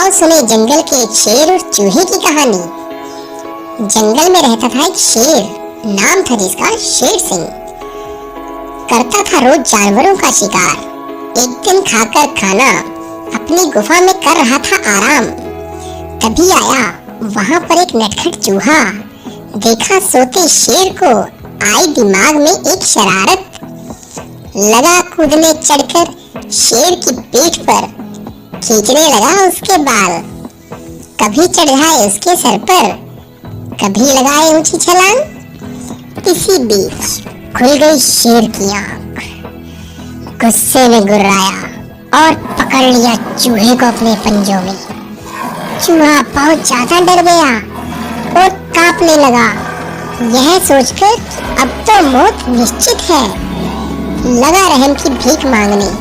आओ सुने जंगल के एक शेर और चूहे की कहानी। जंगल में रहता था एक शेर, नाम था जिसका शेर सिंह। करता था रोज जानवरों का शिकार। एक दिन खाकर खाना अपनी गुफा में कर रहा था आराम। तभी आया वहां पर एक नटखट चूहा। देखा सोते शेर को, आई दिमाग में एक शरारत। लगा कूदने चढ़कर शेर की पीठ पर, खींचने लगा उसके बाल। कभी चढ़ाए उसके सर पर, कभी लगाए ऊंची छलांग। इसी बीच खुल गई शेर की आंख। गुस्से में गुर्राया और पकड़ लिया चूहे को अपने पंजों में। चूहा बहुत ज्यादा डर गया और कांपने लगा, यह सोचकर अब तो मौत निश्चित है। लगा रहम की भीख मांगने,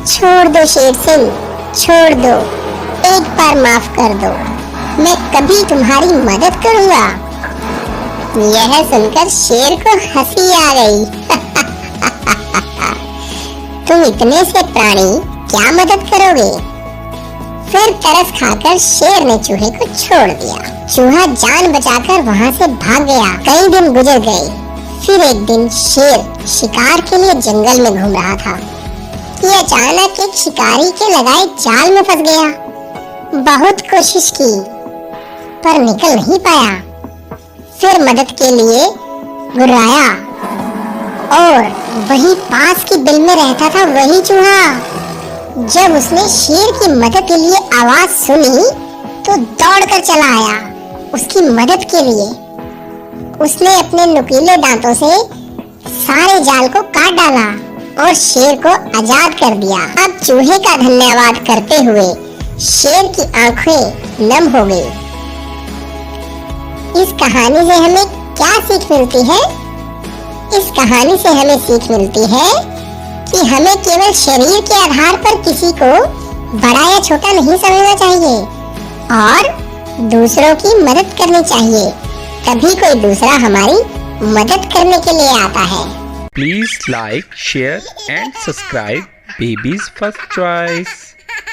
छोड़ दो शेर सिंह, छोड़ दो, एक बार माफ कर दो, मैं कभी तुम्हारी मदद करूंगा। यह सुनकर शेर को हंसी आ गई। तुम इतने से प्राणी क्या मदद करोगे? फिर तरस खाकर शेर ने चूहे को छोड़ दिया। चूहा जान बचाकर वहां से भाग गया। कई दिन गुजर गए। फिर एक दिन शेर शिकार के लिए जंगल में घूम रहा था कि अचानक एक शिकारी के लगाए जाल में फंस गया। बहुत कोशिश की पर निकल नहीं पाया। फिर मदद के लिए गुर्राया और वही पास की बिल में रहता था वही चूहा। जब उसने शेर की मदद के लिए आवाज सुनी तो दौड़कर चला आया उसकी मदद के लिए। उसने अपने नुकीले दांतों से सारे जाल को काट डाला और शेर को आजाद कर दिया। अब चूहे का धन्यवाद करते हुए शेर की आंखें नम हो गई। इस कहानी से हमें क्या सीख मिलती है? इस कहानी से हमें सीख मिलती है कि हमें केवल शरीर के आधार पर किसी को बड़ा या छोटा नहीं समझना चाहिए और दूसरों की मदद करनी चाहिए। तभी कोई दूसरा हमारी मदद करने के लिए आता है। Please like, share and subscribe Baby's First Choice.